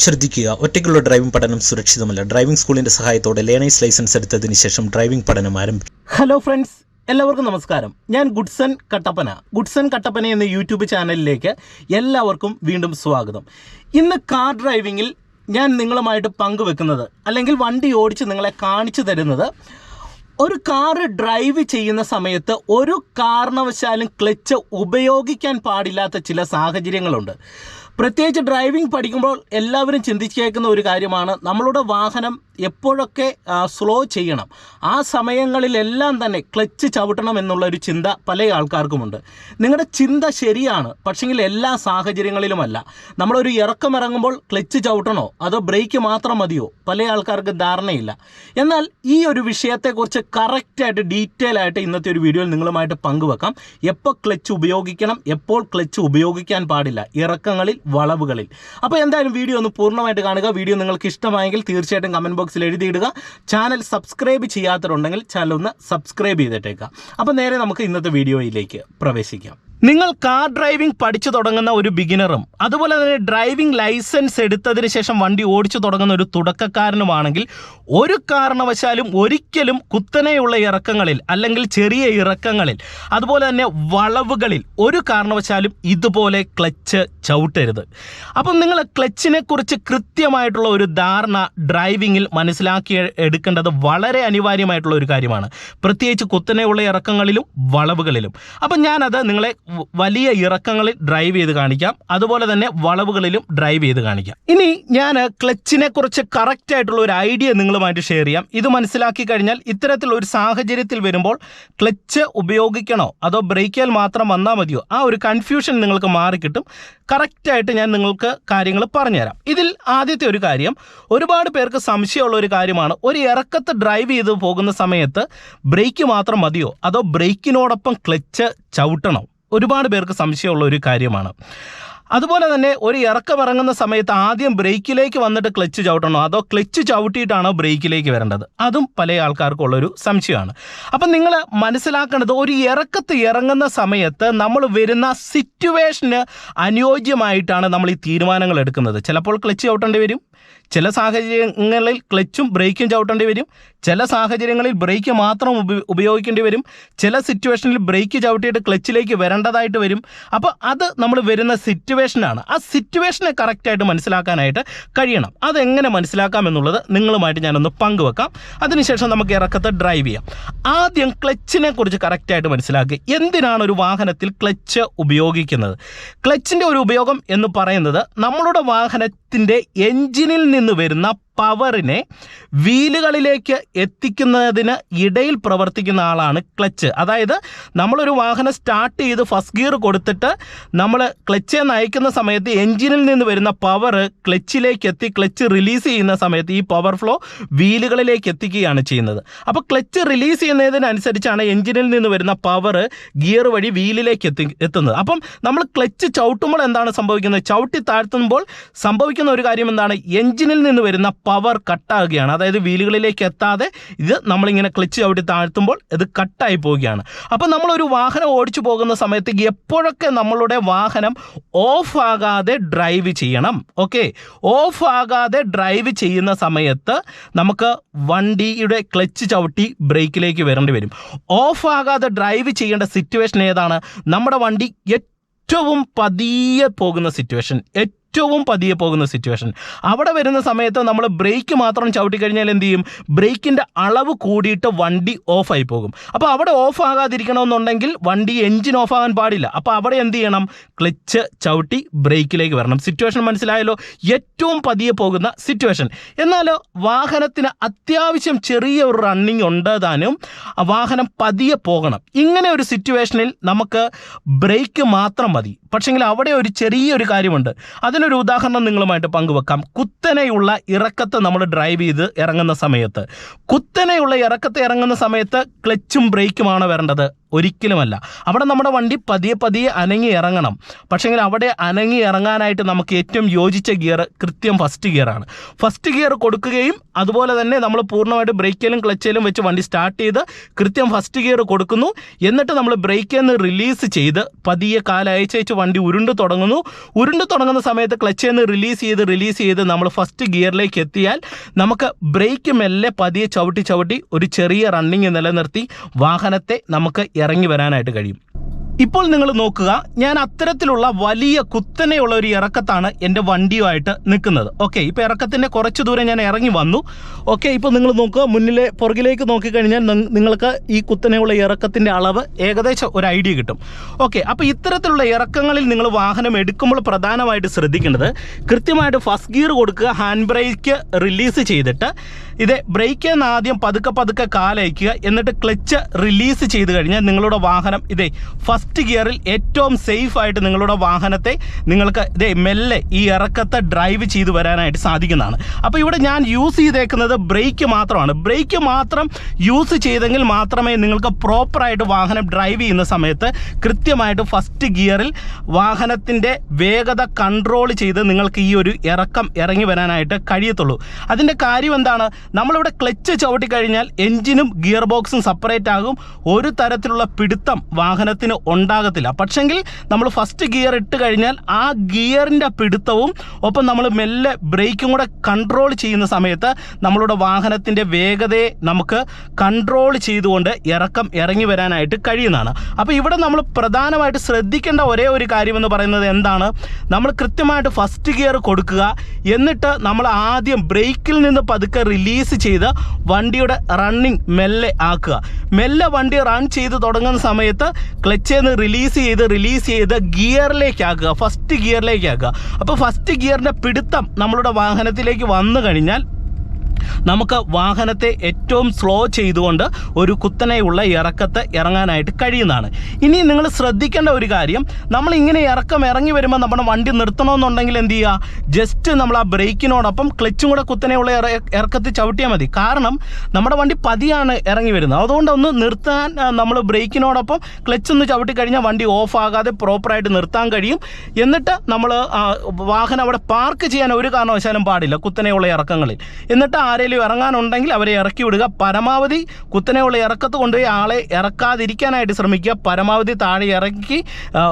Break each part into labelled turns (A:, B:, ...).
A: ശ്രദ്ധിക്കുക, ഒറ്റയ്ക്കുള്ള ഡ്രൈവിംഗ് പഠനം സുരക്ഷിതമല്ല. ഡ്രൈവിംഗ് സ്കൂളിന്റെ സഹായത്തോടെ ലേണേഴ്സ് ലൈസൻസ് എടുത്തതിന് ശേഷം ഡ്രൈവിംഗ് പഠനം ആരംഭിക്കും.
B: ഹലോ ഫ്രണ്ട്സ്, എല്ലാവർക്കും നമസ്കാരം. ഞാൻ ഗുഡ്സൺ കട്ടപ്പന എന്ന യൂട്യൂബ് ചാനലിലേക്ക് എല്ലാവർക്കും വീണ്ടും സ്വാഗതം. ഇന്ന് കാർ ഡ്രൈവിങ്ങിൽ ഞാൻ നിങ്ങളുമായിട്ട് പങ്കുവെക്കുന്നത്, അല്ലെങ്കിൽ വണ്ടി ഓടിച്ച് നിങ്ങളെ കാണിച്ചു തരുന്നത്, ഒരു കാറ് ഡ്രൈവ് ചെയ്യുന്ന സമയത്ത് ഒരു കാരണവശാലും ക്ലച്ച് ഉപയോഗിക്കാൻ പാടില്ലാത്ത ചില സാഹചര്യങ്ങളുണ്ട്. പ്രത്യേകിച്ച് ഡ്രൈവിംഗ് പഠിക്കുമ്പോൾ എല്ലാവരും ചിന്തിച്ചേക്കുന്ന ഒരു കാര്യമാണ്, നമ്മളുടെ വാഹനം എപ്പോഴൊക്കെ സ്ലോ ചെയ്യണം, ആ സമയങ്ങളിലെല്ലാം തന്നെ ക്ലച്ച് ചവിട്ടണം എന്നുള്ളൊരു ചിന്ത പല ആൾക്കാർക്കുമുണ്ട്. നിങ്ങളുടെ ചിന്ത ശരിയാണ്, പക്ഷെങ്കിൽ എല്ലാ സാഹചര്യങ്ങളിലുമല്ല. നമ്മളൊരു ഇറങ്ങുമ്പോൾ ക്ലച്ച് ചവിട്ടണോ അതോ ബ്രേക്ക് മാത്രം മതിയോ, പല ആൾക്കാർക്ക് ധാരണയില്ല. എന്നാൽ ഈ ഒരു വിഷയത്തെക്കുറിച്ച് കറക്റ്റായിട്ട് ഡീറ്റെയിൽ ആയിട്ട് ഇന്നത്തെ ഒരു വീഡിയോയിൽ നിങ്ങളുമായിട്ട് പങ്കുവെക്കാം. എപ്പോൾ ക്ലച്ച് ഉപയോഗിക്കണം, എപ്പോൾ ക്ലച്ച് ഉപയോഗിക്കാൻ പാടില്ല, ഇറക്കങ്ങളിൽ, വളവുകളിൽ. അപ്പോൾ എന്തായാലും വീഡിയോ ഒന്ന് പൂർണ്ണമായിട്ട് കാണുക. വീഡിയോ നിങ്ങൾക്ക് ഇഷ്ടമായെങ്കിൽ തീർച്ചയായിട്ടും കമൻറ്റ് ബോക്സിൽ എഴുതിയിടുക. ചാനൽ സബ്സ്ക്രൈബ് ചെയ്യാത്തവരുണ്ടെങ്കിൽ ചാനൽ ഒന്ന് സബ്സ്ക്രൈബ് ചെയ്തിട്ടേക്കാം. അപ്പോൾ നേരെ നമുക്ക് ഇന്നത്തെ വീഡിയോയിലേക്ക് പ്രവേശിക്കാം. നിങ്ങൾ കാർ ഡ്രൈവിംഗ് പഠിച്ചു തുടങ്ങുന്ന ഒരു ബിഗിനറും അതുപോലെ തന്നെ ഡ്രൈവിംഗ് ലൈസൻസ് എടുത്തതിന് ശേഷം വണ്ടി ഓടിച്ചു തുടങ്ങുന്ന ഒരു തുടക്കക്കാരനുമാണെങ്കിൽ ഒരു കാരണവശാലും ഒരിക്കലും കുത്തനെയുള്ള ഇറക്കങ്ങളിൽ അല്ലെങ്കിൽ ചെറിയ ഇറക്കങ്ങളിൽ അതുപോലെ തന്നെ വളവുകളിൽ ഒരു കാരണവശാലും ഇതുപോലെ ക്ലച്ച് ചവിട്ടരുത്. അപ്പം നിങ്ങൾ ക്ലച്ചിനെ കുറിച്ച് കൃത്യമായിട്ടുള്ള ഒരു ധാരണ ഡ്രൈവിങ്ങിൽ മനസ്സിലാക്കി എടുക്കേണ്ടത് വളരെ അനിവാര്യമായിട്ടുള്ള ഒരു കാര്യമാണ്, പ്രത്യേകിച്ച് കുത്തനെയുള്ള ഇറക്കങ്ങളിലും വളവുകളിലും. അപ്പം ഞാനത് നിങ്ങളെ വലിയ ഇറക്കങ്ങളിൽ ഡ്രൈവ് ചെയ്ത് കാണിക്കാം, അതുപോലെ തന്നെ വളവുകളിലും ഡ്രൈവ് ചെയ്ത് കാണിക്കാം. ഇനി ഞാൻ ക്ലച്ചിനെ കുറിച്ച് കറക്റ്റ് ആയിട്ടുള്ള ഒരു ഐഡിയ നിങ്ങളുമായിട്ട് ഷെയർ ചെയ്യാം. ഇത് മനസ്സിലാക്കി കഴിഞ്ഞാൽ ഇത്തരത്തിലുള്ള ഒരു സാഹചര്യത്തിൽ വരുമ്പോൾ ക്ലച്ച് ഉപയോഗിക്കണോ അതോ ബ്രേക്കിൽ മാത്രം വന്നാൽ മതിയോ, ആ ഒരു കൺഫ്യൂഷൻ നിങ്ങൾക്ക് മാറിക്കിട്ടും. കറക്റ്റായിട്ട് ഞാൻ നിങ്ങൾക്ക് കാര്യങ്ങൾ പറഞ്ഞുതരാം. ഇതിൽ ആദ്യത്തെ ഒരു കാര്യം, ഒരുപാട് പേർക്ക് സംശയമുള്ള ഒരു കാര്യമാണ്, ഒരു ഇറക്കത്ത് ഡ്രൈവ് ചെയ്ത് പോകുന്ന സമയത്ത് ബ്രേക്ക് മാത്രം മതിയോ അതോ ബ്രേക്കിനോടൊപ്പം ക്ലച്ച് ചവിട്ടണോ, ഒരുപാട് പേർക്ക് സംശയമുള്ള ഒരു കാര്യമാണ്. അതുപോലെ തന്നെ ഒരു ഇറക്കം ഇറങ്ങുന്ന സമയത്ത് ആദ്യം ബ്രേക്കിലേക്ക് വന്നിട്ട് ക്ലച്ച് ചവിട്ടണോ അതോ ക്ലച്ച് ചവിട്ടിയിട്ടാണോ ബ്രേക്കിലേക്ക് വരേണ്ടത്, അതും പല ആൾക്കാർക്കുള്ളൊരു സംശയമാണ്. അപ്പം നിങ്ങൾ മനസ്സിലാക്കേണ്ടത്, ഒരു ഇറക്കത്ത് ഇറങ്ങുന്ന സമയത്ത് നമ്മൾ വരുന്ന സിറ്റുവേഷന് അനുയോജ്യമായിട്ടാണ് നമ്മൾ ഈ തീരുമാനങ്ങൾ എടുക്കുന്നത്. ചിലപ്പോൾ ക്ലച്ച് ചവിട്ടേണ്ടി വരും, ചില സാഹചര്യങ്ങളിൽ ക്ലച്ചും ബ്രേക്കും ചവിട്ടേണ്ടി വരും, ചില സാഹചര്യങ്ങളിൽ ബ്രേക്ക് മാത്രം ഉപയോഗിക്കേണ്ടി വരും, ചില സിറ്റുവേഷനിൽ ബ്രേക്ക് ചവിട്ടിയിട്ട് ക്ലച്ചിലേക്ക് വരേണ്ടതായിട്ട് വരും. അപ്പോൾ അത് നമ്മൾ വരുന്ന സിറ്റുവേഷനാണ്. ആ സിറ്റുവേഷനെ കറക്റ്റായിട്ട് മനസ്സിലാക്കാനായിട്ട് കഴിയണം. അതെങ്ങനെ മനസ്സിലാക്കാം എന്നുള്ളത് നിങ്ങളുമായിട്ട് ഞാനൊന്ന് പങ്കുവെക്കാം. അതിനുശേഷം നമുക്ക് ഇറക്കത്തെ ഡ്രൈവ് ചെയ്യാം. ആദ്യം ക്ലച്ചിനെ കുറിച്ച് കറക്റ്റായിട്ട് മനസ്സിലാക്കി. എന്തിനാണ് ഒരു വാഹനത്തിൽ ക്ലച്ച് ഉപയോഗിക്കുന്നത്? ക്ലച്ചിൻ്റെ ഒരു ഉപയോഗം എന്ന് പറയുന്നത്, നമ്മളുടെ വാഹനത്തിൻ്റെ എൻജിനിൽ നിന്ന് വരുന്ന പവറിനെ വീലുകളിലേക്ക് എത്തിക്കുന്നതിന് ഇടയിൽ പ്രവർത്തിക്കുന്ന ആളാണ് ക്ലച്ച്. അതായത് നമ്മളൊരു വാഹനം സ്റ്റാർട്ട് ചെയ്ത് ഫസ്റ്റ് ഗിയർ കൊടുത്തിട്ട് നമ്മൾ ക്ലച്ച് നയിക്കുന്ന സമയത്ത് എൻജിനിൽ നിന്ന് വരുന്ന പവർ ക്ലച്ചിലേക്ക് എത്തി ക്ലച്ച് റിലീസ് ചെയ്യുന്ന സമയത്ത് ഈ പവർ ഫ്ലോ വീലുകളിലേക്ക് എത്തിക്കുകയാണ് ചെയ്യുന്നത്. അപ്പോൾ ക്ലച്ച് റിലീസ് ചെയ്യുന്നതിനനുസരിച്ചാണ് എൻജിനിൽ നിന്ന് വരുന്ന പവർ ഗിയർ വഴി വീലിലേക്ക് എത്തുന്നത്. അപ്പം നമ്മൾ ക്ലച്ച് ചവിട്ടുമ്പോൾ എന്താണ് സംഭവിക്കുന്നത്? ചവിട്ടി താഴ്ത്തുമ്പോൾ സംഭവിക്കുന്ന ഒരു കാര്യം എന്താണ്? എൻജിനിൽ നിന്ന് വരുന്ന പവർ കട്ടാകുകയാണ്. അതായത് വീലുകളിലേക്ക് എത്താതെ ഇത് നമ്മളിങ്ങനെ ക്ലച്ച് ചവിട്ടി താഴ്ത്തുമ്പോൾ ഇത് കട്ടായി പോവുകയാണ്. അപ്പോൾ നമ്മളൊരു വാഹനം ഓടിച്ചു പോകുന്ന സമയത്ത് എപ്പോഴൊക്കെ നമ്മളുടെ വാഹനം ഓഫ് ആകാതെ ഡ്രൈവ് ചെയ്യണം. ഓക്കെ, ഓഫ് ആകാതെ ഡ്രൈവ് ചെയ്യുന്ന സമയത്ത് നമുക്ക് വണ്ടിയുടെ ക്ലച്ച് ചവിട്ടി ബ്രേക്കിലേക്ക് വരേണ്ടി വരും. ഓഫ് ആകാതെ ഡ്രൈവ് ചെയ്യേണ്ട സിറ്റുവേഷൻ ഏതാണ്? നമ്മുടെ വണ്ടി ഏറ്റവും പതിയെ പോകുന്ന സിറ്റുവേഷൻ, അവിടെ വരുന്ന സമയത്ത് നമ്മൾ ബ്രേക്ക് മാത്രം ചവിട്ടിക്കഴിഞ്ഞാൽ എന്ത് ചെയ്യും? ബ്രേക്കിൻ്റെ അളവ് കൂടിയിട്ട് വണ്ടി ഓഫായി പോകും. അപ്പോൾ അവിടെ ഓഫ് ആകാതിരിക്കണമെന്നുണ്ടെങ്കിൽ വണ്ടി എൻജിൻ ഓഫ് ആകാൻ പാടില്ല. അപ്പോൾ അവിടെ എന്ത് ചെയ്യണം? ക്ലച്ച് ചവിട്ടി ബ്രേക്കിലേക്ക് വരണം. സിറ്റുവേഷൻ മനസ്സിലായല്ലോ? ഏറ്റവും പതിയെ പോകുന്ന സിറ്റുവേഷൻ. എന്നാൽ വാഹനത്തിന് അത്യാവശ്യം ചെറിയ ഒരു റണ്ണിങ് ഉണ്ടതാനും വാഹനം പതിയെ പോകണം. ഇങ്ങനെ ഒരു സിറ്റുവേഷനിൽ നമുക്ക് ബ്രേക്ക് മാത്രം മതി. പക്ഷെങ്കിൽ അവിടെ ഒരു ചെറിയൊരു കാര്യമുണ്ട്. അതിനൊരു ഉദാഹരണം നിങ്ങളുമായിട്ട് പങ്കുവെക്കാം. കുത്തനെയുള്ള ഇറക്കത്ത് നമ്മൾ ഡ്രൈവ് ചെയ്ത് ഇറങ്ങുന്ന സമയത്ത് ക്ലച്ചും ബ്രേക്കുമാണ് വരേണ്ടത്? ഒരിക്കലുമല്ല. അവിടെ നമ്മുടെ വണ്ടി പതിയെ പതിയെ അനങ്ങി ഇറങ്ങണം. പക്ഷേങ്കിൽ അവിടെ അനങ്ങി ഇറങ്ങാനായിട്ട് നമുക്ക് ഏറ്റവും യോജിച്ച ഗിയർ കൃത്യം ഫസ്റ്റ് ഗിയറാണ്. ഫസ്റ്റ് ഗിയർ കൊടുക്കുകയും അതുപോലെ തന്നെ നമ്മൾ പൂർണ്ണമായിട്ട് ബ്രേക്കിലും ക്ലച്ചിലും വെച്ച് വണ്ടി സ്റ്റാർട്ട് ചെയ്ത് കൃത്യം ഫസ്റ്റ് ഗിയർ കൊടുക്കുന്നു. എന്നിട്ട് നമ്മൾ ബ്രേക്കിൽ നിന്ന് റിലീസ് ചെയ്ത് പതിയെ കാലയച്ചയച്ച് വണ്ടി ഉരുണ്ട് തുടങ്ങുന്ന സമയത്ത് ക്ലച്ചിൽ നിന്ന് റിലീസ് ചെയ്ത് നമ്മൾ ഫസ്റ്റ് ഗിയറിലേക്ക് എത്തിയാൽ നമുക്ക് ബ്രേക്ക് മെല്ലെ പതിയെ ചവിട്ടി ഒരു ചെറിയ റണ്ണിങ് നിലനിർത്തി വാഹനത്തെ നമുക്ക് ഇറങ്ങി വരാനായിട്ട് കഴിയും. ഇപ്പോൾ നിങ്ങൾ നോക്കുക, ഞാൻ അത്തരത്തിലുള്ള വലിയ കുത്തനെയുള്ള ഒരു ഇറക്കത്താണ് എൻ്റെ വണ്ടിയുമായിട്ട് നിൽക്കുന്നത്. ഓക്കെ, ഇപ്പോൾ ഇറക്കത്തിൻ്റെ കുറച്ച് ദൂരം ഞാൻ ഇറങ്ങി വന്നു. ഓക്കെ, ഇപ്പോൾ നിങ്ങൾ നോക്കുക, പുറകിലേക്ക് നോക്കിക്കഴിഞ്ഞാൽ നിങ്ങൾക്ക് ഈ കുത്തനെയുള്ള ഇറക്കത്തിൻ്റെ അളവ് ഏകദേശം ഒരു ഐഡിയ കിട്ടും. ഓക്കെ, അപ്പോൾ ഇത്തരത്തിലുള്ള ഇറക്കങ്ങളിൽ നിങ്ങൾ വാഹനം എടുക്കുമ്പോൾ പ്രധാനമായിട്ട് ശ്രദ്ധിക്കേണ്ടത് കൃത്യമായിട്ട് ഫസ്റ്റ് ഗിയർ കൊടുക്കുക, ഹാൻഡ് ബ്രേക്ക് റിലീസ് ചെയ്തിട്ട് ബ്രേക്കിൽ നിന്ന് ആദ്യം പതുക്കെ കാലയക്കുക, എന്നിട്ട് ക്ലച്ച് റിലീസ് ചെയ്ത് കഴിഞ്ഞാൽ നിങ്ങളുടെ വാഹനം ഫസ്റ്റ് ഗിയറിൽ ഏറ്റവും സേഫ് ആയിട്ട് നിങ്ങളുടെ വാഹനത്തെ നിങ്ങൾക്ക് മെല്ലെ ഈ ഇറക്കത്തെ ഡ്രൈവ് ചെയ്ത് വരാനായിട്ട് സാധിക്കുന്നതാണ്. അപ്പോൾ ഇവിടെ ഞാൻ യൂസ് ചെയ്തേക്കുന്നത് ബ്രേക്ക് മാത്രമാണ്. ബ്രേക്ക് മാത്രം യൂസ് ചെയ്തെങ്കിൽ മാത്രമേ നിങ്ങൾക്ക് പ്രോപ്പറായിട്ട് വാഹനം ഡ്രൈവ് ചെയ്യുന്ന സമയത്ത് കൃത്യമായിട്ട് ഫസ്റ്റ് ഗിയറിൽ വാഹനത്തിൻ്റെ വേഗത കൺട്രോൾ ചെയ്ത് നിങ്ങൾക്ക് ഈ ഒരു ഇറക്കം ഇറങ്ങി വരാനായിട്ട് കഴിയത്തുള്ളൂ. അതിൻ്റെ കാര്യം എന്താണ്? നമ്മളിവിടെ ക്ലച്ച് ചവിട്ടിക്കഴിഞ്ഞാൽ എൻജിനും ഗിയർ ബോക്സും സെപ്പറേറ്റ് ആകും. ഒരു തരത്തിലുള്ള പിടുത്തം വാഹനത്തിന് ഉണ്ടാകത്തില്ല. പക്ഷെങ്കിൽ നമ്മൾ ഫസ്റ്റ് ഗിയർ ഇട്ട് കഴിഞ്ഞാൽ ആ ഗിയറിൻ്റെ പിടുത്തവും ഒപ്പം നമ്മൾ മെല്ലെ ബ്രേക്കും കൂടെ കൺട്രോൾ ചെയ്യുന്ന സമയത്ത് നമ്മളുടെ വാഹനത്തിൻ്റെ വേഗതയെ നമുക്ക് കൺട്രോൾ ചെയ്തുകൊണ്ട് ഇറക്കം ഇറങ്ങി വരാനായിട്ട് കഴിയുന്നതാണ്. അപ്പോൾ ഇവിടെ നമ്മൾ പ്രധാനമായിട്ട് ശ്രദ്ധിക്കേണ്ട ഒരേ ഒരു കാര്യമെന്ന് പറയുന്നത് എന്താണ്? നമ്മൾ കൃത്യമായിട്ട് ഫസ്റ്റ് ഗിയർ കൊടുക്കുക, എന്നിട്ട് നമ്മൾ ആദ്യം ബ്രേക്കിൽ നിന്ന് പതുക്കെ റിലീസ് ചെയ്ത് വണ്ടിയുടെ റണ്ണിങ് മെല്ലെ ആക്കുക. മെല്ലെ വണ്ടി റൺ ചെയ്ത് തുടങ്ങുന്ന സമയത്ത് ക്ലച്ചിൽ നിന്ന് റിലീസ് ചെയ്ത് ഗിയറിലേക്ക് ആക്കുക, ഫസ്റ്റ് ഗിയറിലേക്ക് ആക്കുക. അപ്പോൾ ഫസ്റ്റ് ഗിയറിൻ്റെ പിടുത്തം നമ്മളുടെ വാഹനത്തിലേക്ക് വന്നു കഴിഞ്ഞാൽ നമുക്ക് വാഹനത്തെ ഏറ്റവും സ്ലോ ചെയ്തുകൊണ്ട് ഒരു കുത്തനെയുള്ള ഇറക്കത്തെ ഇറങ്ങാനായിട്ട് കഴിയുന്നതാണ്. ഇനി നിങ്ങൾ ശ്രദ്ധിക്കേണ്ട ഒരു കാര്യം, നമ്മൾ ഇങ്ങനെ ഇറക്കം ഇറങ്ങി വരുമ്പോൾ നമ്മുടെ വണ്ടി നിർത്തണമെന്നുണ്ടെങ്കിൽ എന്ത് ചെയ്യുക? ജസ്റ്റ് നമ്മൾ ആ ബ്രേക്കിനോടൊപ്പം ക്ലച്ചും കൂടെ കുത്തനെയുള്ള ഇറക്കത്തിൽ ചവിട്ടിയാൽ മതി. കാരണം നമ്മുടെ വണ്ടി പതിയാണ് ഇറങ്ങി വരുന്നത്. അതുകൊണ്ട് ഒന്ന് നിർത്താൻ നമ്മൾ ബ്രേക്കിനോടൊപ്പം ക്ലച്ച് ഒന്ന് ചവിട്ടി കഴിഞ്ഞാൽ വണ്ടി ഓഫ് ആകാതെ പ്രോപ്പറായിട്ട് നിർത്താൻ കഴിയും. എന്നിട്ട് നമ്മൾ വാഹനം അവിടെ പാർക്ക് ചെയ്യാൻ ഒരു കാരണവശാലും പാടില്ല കുത്തനെയുള്ള ഇറക്കങ്ങളിൽ. എന്നിട്ട് ആരെങ്കിലും ഇറങ്ങാനുണ്ടെങ്കിൽ അവരെ ഇറക്കി വിടുക. പരമാവധി കുത്തനെയുള്ള ഇറക്കത്ത് കൊണ്ടുപോയി ആളെ ഇറക്കാതിരിക്കാനായിട്ട് ശ്രമിക്കുക. പരമാവധി താഴെ ഇറക്കി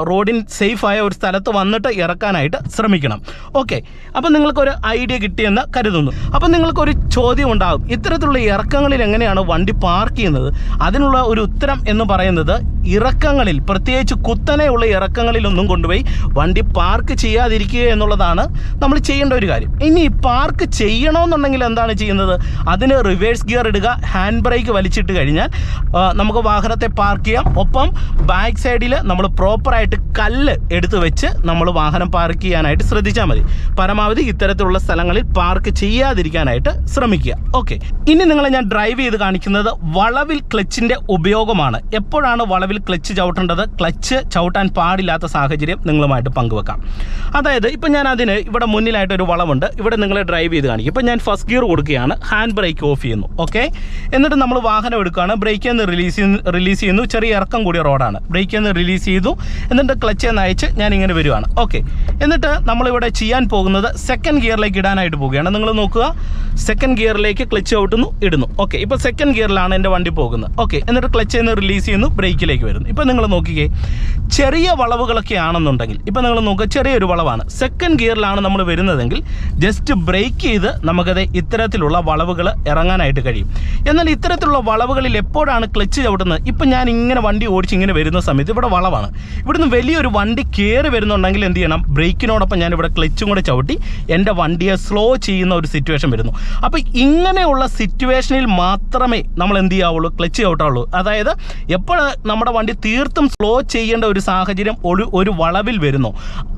B: റോഡിൻ സേഫായ ഒരു സ്ഥലത്ത് വന്നിട്ട് ഇറക്കാനായിട്ട് ശ്രമിക്കണം. ഓക്കെ, അപ്പം നിങ്ങൾക്കൊരു ഐഡിയ കിട്ടിയെന്ന് കരുതുന്നു. അപ്പം നിങ്ങൾക്കൊരു ചോദ്യം ഉണ്ടാകും, ഇത്തരത്തിലുള്ള ഇറക്കങ്ങളിൽ എങ്ങനെയാണ് വണ്ടി പാർക്ക് ചെയ്യുന്നത്? അതിനുള്ള ഒരു ഉത്തരം എന്ന് പറയുന്നത്, ഇറക്കങ്ങളിൽ പ്രത്യേകിച്ച് കുത്തനെയുള്ള ഇറക്കങ്ങളിലൊന്നും കൊണ്ടുപോയി വണ്ടി പാർക്ക് ചെയ്യാതിരിക്കുക എന്നുള്ളതാണ് നമ്മൾ ചെയ്യേണ്ട ഒരു കാര്യം. ഇനി പാർക്ക് ചെയ്യണമെന്നുണ്ടെങ്കിൽ എന്താണ് ചെയ്യുന്നത്? അതിന് റിവേഴ്സ് ഗിയർ ഇടുക, ഹാൻഡ് ബ്രേക്ക് വലിച്ചിട്ട് കഴിഞ്ഞാൽ നമുക്ക് വാഹനത്തെ പാർക്ക് ചെയ്യാം. ഒപ്പം ബാക്ക് സൈഡിൽ നമ്മൾ പ്രോപ്പറായിട്ട് കല്ല് എടുത്ത് വെച്ച് നമ്മൾ വാഹനം പാർക്ക് ചെയ്യാനായിട്ട് ശ്രദ്ധിച്ചാൽ മതി. പരമാവധി ഇത്തരത്തിലുള്ള സ്ഥലങ്ങളിൽ പാർക്ക് ചെയ്യാതിരിക്കാനായിട്ട് ശ്രമിക്കുക. ഓക്കെ, ഇനി നിങ്ങളെ ഞാൻ ഡ്രൈവ് ചെയ്ത് കാണിക്കുന്നത് വളവിൽ ക്ലച്ചിൻ്റെ ഉപയോഗമാണ്. എപ്പോഴാണ് വളവിൽ ക്ലച്ച് ചവിട്ടേണ്ടത്, ക്ലച്ച് ചവിട്ടാൻ പാടില്ലാത്ത സാഹചര്യം നിങ്ങളുമായിട്ട് പങ്കുവെക്കാം. അതായത് ഇപ്പം ഞാൻ അതിന് ഇവിടെ മുന്നിലായിട്ടൊരു വളവുണ്ട്, ഇവിടെ നിങ്ങളെ ഡ്രൈവ് ചെയ്ത് കാണിക്കും. ഇപ്പം ഞാൻ ഫസ്റ്റ് ഗിയർ കൊടുക്കുകയാണ്, ഹാൻഡ് ബ്രേക്ക് ഓഫ് ചെയ്യുന്നു. ഓക്കെ, എന്നിട്ട് നമ്മൾ വാഹനം എടുക്കുകയാണ്, ബ്രേക്കിൽ നിന്ന് റിലീസ് ചെയ്യുന്നു. ചെറിയ ഇറക്കം കൂടിയ റോഡാണ്, ബ്രേക്കിൽ നിന്ന് റിലീസ് ചെയ്തു, എന്നിട്ട് ക്ലച്ചിൽ നിന്ന് അയച്ച് ഞാൻ ഇങ്ങനെ വരുവാണ്. ഓക്കെ, എന്നിട്ട് നമ്മളിവിടെ ചെയ്യാൻ പോകുന്നത് സെക്കൻഡ് ഗിയറിലേക്ക് ഇടാനായിട്ട് പോവുകയാണ്. നിങ്ങൾ നോക്കുക, സെക്കൻഡ് ഗിയറിലേക്ക് ക്ലച്ച് ഔട്ടുന്നു, ഇടുന്നു. ഓക്കെ, ഇപ്പോൾ സെക്കൻഡ് ഗിയറിലാണ് എൻ്റെ വണ്ടി പോകുന്നത്. ഓക്കെ, എന്നിട്ട് ക്ലച്ചിൽ നിന്ന് റിലീസ് ചെയ്യുന്നു, ബ്രേക്കിലേക്ക് വരുന്നു. ഇപ്പം നിങ്ങൾ നോക്കിക്കേ, ചെറിയ വളവുകളൊക്കെ ആണെന്നുണ്ടെങ്കിൽ, ഇപ്പം നിങ്ങൾ നോക്കുക, ചെറിയൊരു വളവാണ്, സെക്കൻഡ് ഗിയറിലാണ് നമ്മൾ വരുന്നതെങ്കിൽ ജസ്റ്റ് ബ്രേക്ക് ചെയ്ത് നമുക്കത് ഇത്തരത്തിലുള്ള വളവുകൾ ഇറങ്ങാനായിട്ട് കഴിയും. എന്നാൽ ഇത്തരത്തിലുള്ള വളവുകളിൽ എപ്പോഴാണ് ക്ലച്ച് ചവിട്ടുന്നത്? ഇപ്പം ഞാൻ ഇങ്ങനെ വണ്ടി ഓടിച്ച് ഇങ്ങനെ വരുന്ന സമയത്ത് ഇവിടെ വളവാണ്, ഇവിടുന്ന് വലിയൊരു വണ്ടി കയറി വരുന്നുണ്ടെങ്കിൽ എന്ത് ചെയ്യണം? ബ്രേക്കിനോടൊപ്പം ഞാനിവിടെ ക്ലച്ചും കൂടെ ചവിട്ടി എൻ്റെ വണ്ടിയെ സ്ലോ ചെയ്യുന്ന ഒരു സിറ്റുവേഷൻ വരുന്നു. അപ്പോൾ ഇങ്ങനെയുള്ള സിറ്റുവേഷനിൽ മാത്രമേ നമ്മൾ എന്ത് ചെയ്യാവുള്ളൂ? ക്ലച്ച് ചവിട്ടാവുള്ളൂ. അതായത് എപ്പോൾ നമ്മുടെ വണ്ടി തീർത്തും സ്ലോ ചെയ്യേണ്ട ഒരു സാഹചര്യം ഒരു വളവിൽ വരുന്നു,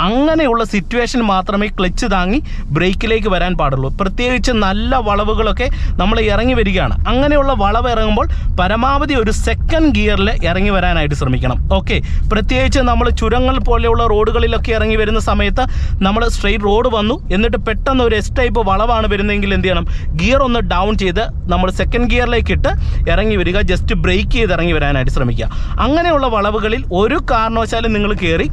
B: അങ്ങനെയുള്ള സിറ്റുവേഷൻ മാത്രമേ ക്ലച്ച് താങ്ങി ബ്രേക്കിലേക്ക് വരാൻ പാടുള്ളൂ. പ്രത്യേകിച്ച് നല്ല വളവുകളൊക്കെ നമ്മൾ ഇറങ്ങി വരികയാണ്, അങ്ങനെയുള്ള വളവ് ഇറങ്ങുമ്പോൾ പരമാവധി ഒരു സെക്കൻഡ് ഗിയറിൽ ഇറങ്ങി വരാനായിട്ട് ശ്രമിക്കണം. ഓക്കെ, പ്രത്യേകിച്ച് നമ്മൾ ചുരങ്ങൾ പോലെയുള്ള റോഡുകളിലൊക്കെ ഇറങ്ങി വരുന്ന സമയത്ത് നമ്മൾ സ്ട്രെയിറ്റ് റോഡ് വന്നു, എന്നിട്ട് പെട്ടെന്ന് ഒരു എസ് ടൈപ്പ് വളവാണ് വരുന്നതെങ്കിൽ എന്ത് ചെയ്യണം? ഗിയർ ഒന്ന് ഡൗൺ ചെയ്ത് നമ്മൾ സെക്കൻഡ് ഗിയറിലേക്ക് ഇട്ട് ഇറങ്ങി വരിക, ജസ്റ്റ് ബ്രേക്ക് ചെയ്ത് ഇറങ്ങി വരാനായിട്ട് ശ്രമിക്കുക. അങ്ങനെയുള്ള വളവുകളിൽ ഒരു കാരണവശാലും നിങ്ങൾ കയറി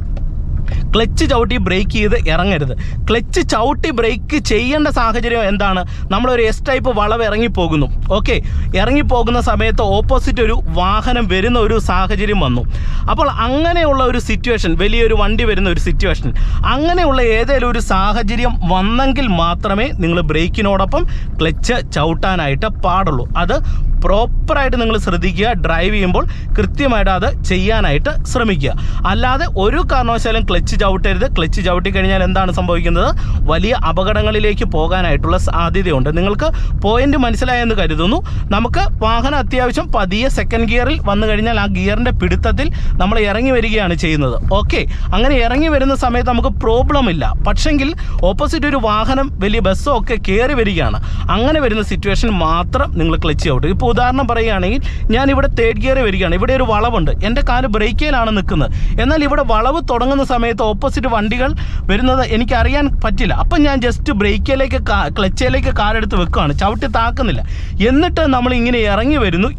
B: ക്ലച്ച് ചവിട്ടി ബ്രേക്ക് ചെയ്ത് ഇറങ്ങരുത്. ക്ലച്ച് ചവിട്ടി ബ്രേക്ക് ചെയ്യേണ്ട സാഹചര്യം എന്താണ്? നമ്മളൊരു എസ് ടൈപ്പ് വളവ് ഇറങ്ങിപ്പോകുന്നു. ഓക്കെ, ഇറങ്ങിപ്പോകുന്ന സമയത്ത് ഓപ്പോസിറ്റ് ഒരു വാഹനം വരുന്ന ഒരു സാഹചര്യം വന്നു. അപ്പോൾ അങ്ങനെയുള്ള ഒരു സിറ്റുവേഷൻ, വലിയൊരു വണ്ടി വരുന്ന ഒരു സിറ്റുവേഷൻ, അങ്ങനെയുള്ള ഏതെങ്കിലും ഒരു സാഹചര്യം വന്നെങ്കിൽ മാത്രമേ നിങ്ങൾ ബ്രേക്കിനോടൊപ്പം ക്ലച്ച് ചവിട്ടാനായിട്ട് പാടുള്ളൂ. അത് പ്രോപ്പറായിട്ട് നിങ്ങൾ ശ്രദ്ധിക്കുക. ഡ്രൈവ് ചെയ്യുമ്പോൾ കൃത്യമായിട്ട് അത് ചെയ്യാനായിട്ട് ശ്രമിക്കുക. അല്ലാതെ ഒരു കാരണവശാലും ക്ലച്ച് ചവിട്ടരുത്. ക്ലച്ച് ചവിട്ടിക്കഴിഞ്ഞാൽ എന്താണ് സംഭവിക്കുന്നത്? വലിയ അപകടങ്ങളിലേക്ക് പോകാനായിട്ടുള്ള സാധ്യതയുണ്ട്. നിങ്ങൾക്ക് പോയിന്റ് മനസ്സിലായെന്ന് കരുതുന്നു. നമുക്ക് വാഹനം അത്യാവശ്യം പതിയെ സെക്കൻഡ് ഗിയറിൽ വന്നു കഴിഞ്ഞാൽ ആ ഗിയറിൻ്റെ പിടുത്തത്തിൽ നമ്മൾ ഇറങ്ങി വരികയാണ് ചെയ്യുന്നത്. ഓക്കെ, അങ്ങനെ ഇറങ്ങി വരുന്ന സമയത്ത് നമുക്ക് പ്രോബ്ലം ഇല്ല. പക്ഷെങ്കിൽ ഓപ്പോസിറ്റ് ഒരു വാഹനം, വലിയ ബസ്സോ ഒക്കെ കയറി വരികയാണ്. അങ്ങനെ വരുന്ന സിറ്റുവേഷൻ മാത്രം നിങ്ങൾ ക്ലച്ച് ചവിട്ടുക. ഇപ്പോൾ ഉദാഹരണം പറയുകയാണെങ്കിൽ, ഞാൻ ഇവിടെ തേർഡ് ഗിയറിൽ വരികയാണ്. ഇവിടെ ഒരു വളവുണ്ട്. എൻ്റെ കാല് ബ്രേക്കിലാണ് നിൽക്കുന്നത്. എന്നാൽ ഇവിടെ വളവ് തുടങ്ങുന്ന സമയത്ത് ഓപ്പോസിറ്റ് വണ്ടികൾ വരുന്നത് എനിക്കറിയാൻ പറ്റില്ല. അപ്പം ഞാൻ ജസ്റ്റ് ബ്രേക്കിലേക്ക് ക്ലച്ചിലേക്ക് കാലെടുത്ത് വെക്കുകയാണ്, ചവിട്ടി താക്കുന്നില്ല. എന്നിട്ട് നമ്മൾ ഇങ്ങനെ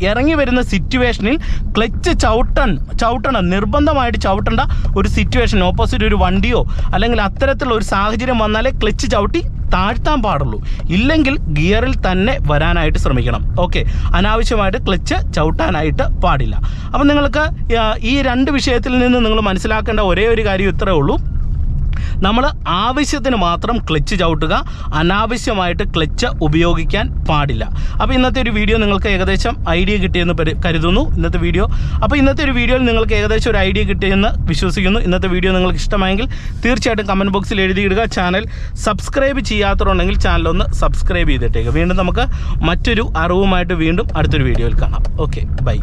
B: ഇറങ്ങി വരുന്ന സിറ്റുവേഷനിൽ ക്ലച്ച് ചവിട്ടണം, നിർബന്ധമായിട്ട് ചവിട്ടേണ്ട ഒരു സിറ്റുവേഷൻ, ഓപ്പോസിറ്റ് ഒരു വണ്ടിയോ അല്ലെങ്കിൽ അത്തരത്തിലുള്ള ഒരു സാഹചര്യം വന്നാലേ ക്ലച്ച് ചവിട്ടി താഴ്ത്താൻ പാടുള്ളൂ. ഇല്ലെങ്കിൽ ഗിയറിൽ തന്നെ വരാനായിട്ട് ശ്രമിക്കണം. ഓക്കെ, അനാവശ്യമായിട്ട് ക്ലച്ച് ചവിട്ടാനായിട്ട് പാടില്ല. അപ്പം നിങ്ങൾക്ക് ഈ രണ്ട് വിഷയത്തിൽ നിന്ന് നിങ്ങൾ മനസ്സിലാക്കേണ്ട ഒരേ ഒരു കാര്യം ഇത്രയേ ഉള്ളൂ. നമ്മൾ ആവശ്യത്തിന് മാത്രം ക്ലച്ച് ചവിട്ടുക, അനാവശ്യമായിട്ട് ക്ലച്ച് ഉപയോഗിക്കാൻ പാടില്ല. അപ്പോൾ ഇന്നത്തെ ഒരു വീഡിയോ നിങ്ങൾക്ക് ഏകദേശം ഐഡിയ കിട്ടിയെന്ന് കരുതുന്നു. ഇന്നത്തെ ഒരു വീഡിയോയിൽ നിങ്ങൾക്ക് ഏകദേശം ഒരു ഐഡിയ കിട്ടിയെന്ന് വിശ്വസിക്കുന്നു. ഇന്നത്തെ വീഡിയോ നിങ്ങൾക്ക് ഇഷ്ടമായെങ്കിൽ തീർച്ചയായിട്ടും കമൻറ്റ് ബോക്സിൽ എഴുതിയിടുക. ചാനൽ സബ്സ്ക്രൈബ് ചെയ്യാത്തവരുണ്ടെങ്കിൽ ചാനലൊന്ന് സബ്സ്ക്രൈബ് ചെയ്തിട്ടേക്കുക. വീണ്ടും നമുക്ക് മറ്റൊരു അറിവുമായിട്ട് വീണ്ടും അടുത്തൊരു വീഡിയോയിൽ കാണാം. Okay, by.